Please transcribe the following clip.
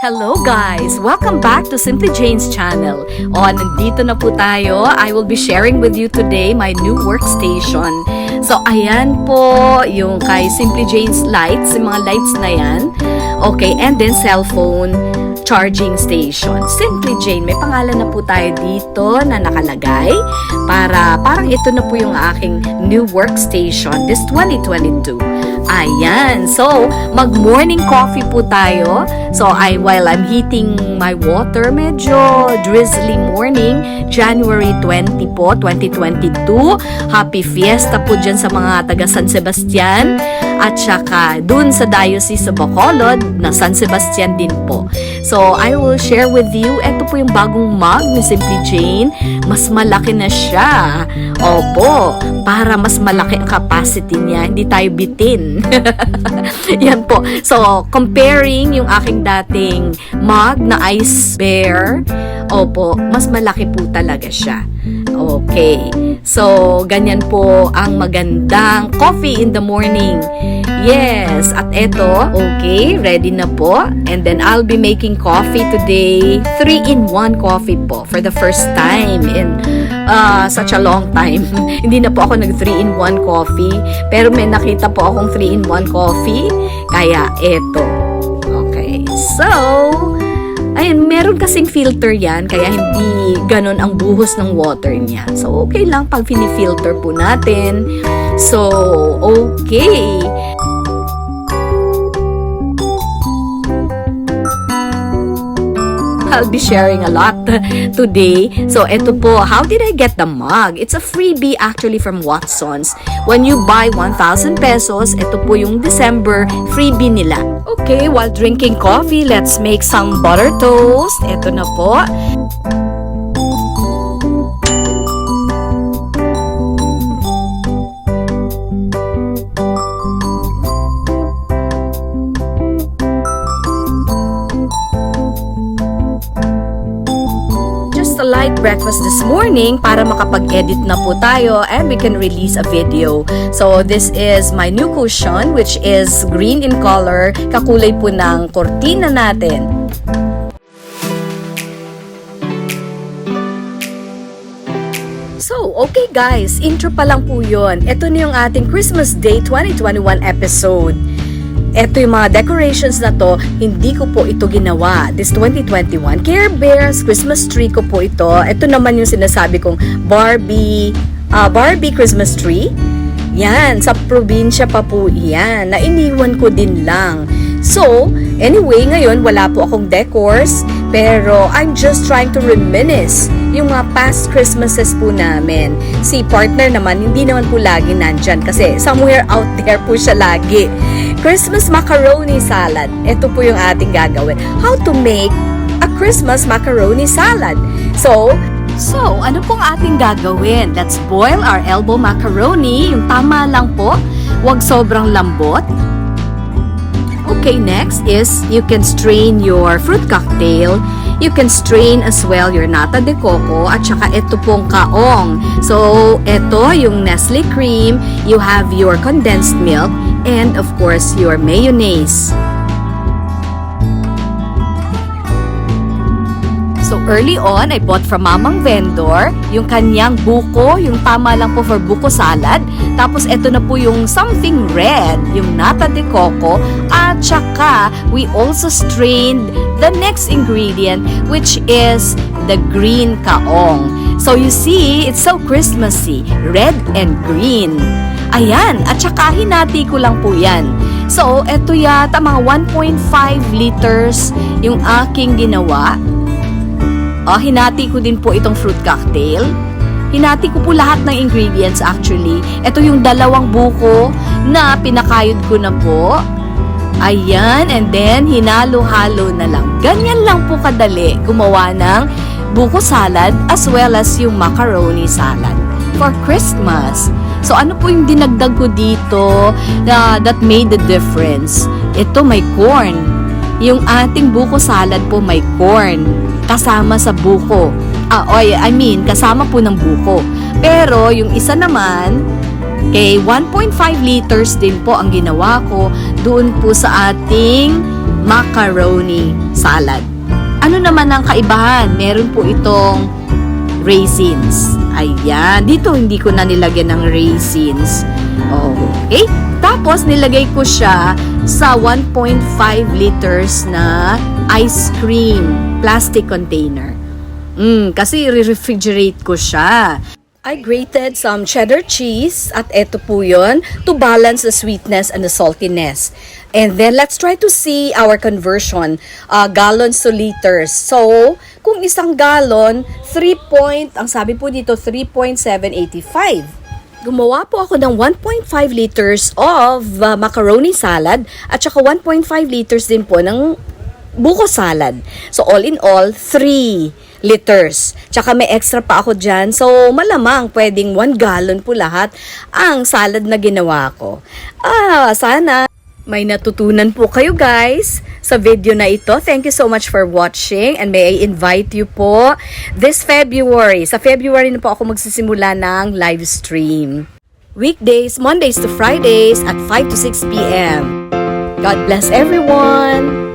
Hello guys! Welcome back to Simply Jane's channel. Nandito na po tayo. I will be sharing with you today my new workstation. So, ayan po yung kay Simply Jane's lights, yung mga lights na yan. Okay, and then cellphone charging station. Simply Jane, may pangalan na po tayo dito na nakalagay para parang ito na po yung aking new workstation this 2022. Ayan. So, mag-morning coffee po tayo. So, while I'm heating my water, medyo drizzly morning, January 20 po, 2022. Happy Fiesta po dyan sa mga taga San Sebastian. At saka, dun sa Diocese of Bacolod, na San Sebastian din po. So, I will share with you, ito po yung bagong mug ni Simply Jane. Mas malaki na siya. Opo, para mas malaki ang capacity niya, hindi tayo bitin. Yan po. So, comparing yung aking dating mug na Ice Bear, opo, mas malaki po talaga siya. Okay. So, ganyan po ang magandang coffee in the morning. Yes, at eto, okay, ready na po. And then, I'll be making coffee today. 3-in-1 coffee po for the first time in such a long time. Hindi na po ako nag 3-in-1 coffee. Pero may nakita po akong 3-in-1 coffee. Kaya, eto. Okay, so, ayun, meron kasing filter yan, kaya hindi ganun ang buhos ng water niya. So, okay lang pag fini-filter po natin. So, okay. I'll be sharing a lot today. So, eto po, how did I get the mug? It's a freebie actually from Watson's. When you buy 1,000 pesos, ito po yung December freebie nila. Okay, while drinking coffee, let's make some butter toast. Ito na po. A light breakfast this morning para makapag-edit na po tayo and we can release a video. So this is my new cushion which is green in color, kakulay po ng kortina natin. So, okay guys, intro pa lang po yun. Ito na yung ating Christmas Day 2021 episode. Ito yung mga decorations na to, hindi ko po ito ginawa. This 2021, Care Bears, Christmas tree ko po ito. Ito naman yung sinasabi kong Barbie Christmas tree. Yan, sa probinsya pa po yan. Nainiwan ko din lang. So, anyway, ngayon wala po akong decors, pero I'm just trying to reminisce yung mga past Christmases po namin. Si partner naman, hindi naman po lagi nandyan kasi somewhere out there po siya lagi. Christmas macaroni salad. Ito po yung ating gagawin. How to make a Christmas macaroni salad. So, ano pong ating gagawin? Let's boil our elbow macaroni. Yung tama lang po. Huwag sobrang lambot. Okay, next is you can strain your fruit cocktail. You can strain as well your nata de coco at saka ito pong kaong. So, ito yung Nestle cream. You have your condensed milk and of course your mayonnaise. So early on, I bought from mamang vendor yung kanyang buko, yung tama lang po for buko salad. Tapos ito na po yung something red, yung nata de coco. At saka, we also strained the next ingredient which is the green kaong. So you see, it's so Christmassy, red and green. Ayan, at saka hinati ko lang po yan. So, eto yata mga 1.5 liters yung aking ginawa. Hinati ko din po itong fruit cocktail. Hinati ko po lahat ng ingredients actually. Ito yung dalawang buko na pinakayod ko na po. Ayan, and then hinalo-halo na lang. Ganyan lang po kadali gumawa ng buko salad as well as yung macaroni salad for Christmas. So, ano po yung dinagdag ko dito that made the difference? Ito may corn. Yung ating buko salad po may corn kasama sa buko. Kasama po ng buko. Pero, yung isa naman, 1.5 liters din po ang ginawa ko doon po sa ating macaroni salad. Ano naman ang kaibahan? Meron po itong raisins. Ayan. Dito hindi ko na nilagyan ng raisins. Okay. Tapos nilagay ko siya sa 1.5 liters na ice cream plastic container. Kasi re-refrigerate ko siya. I grated some cheddar cheese at eto po yun to balance the sweetness and the saltiness. And then let's try to see our conversion, gallons to liters. So, kung isang gallon, ang sabi po dito, 3.785. Gumawa po ako ng 1.5 liters of macaroni salad at saka 1.5 liters din po ng buko salad. So, all in all, 3 liters. Tsaka may extra pa ako dyan. So, malamang pwedeng 1 gallon po lahat ang salad na ginawa ko. Sana may natutunan po kayo guys sa video na ito. Thank you so much for watching and may I invite you po this February. Sa February na po ako magsisimula ng live stream. Weekdays, Mondays to Fridays at 5 to 6 p.m. God bless everyone!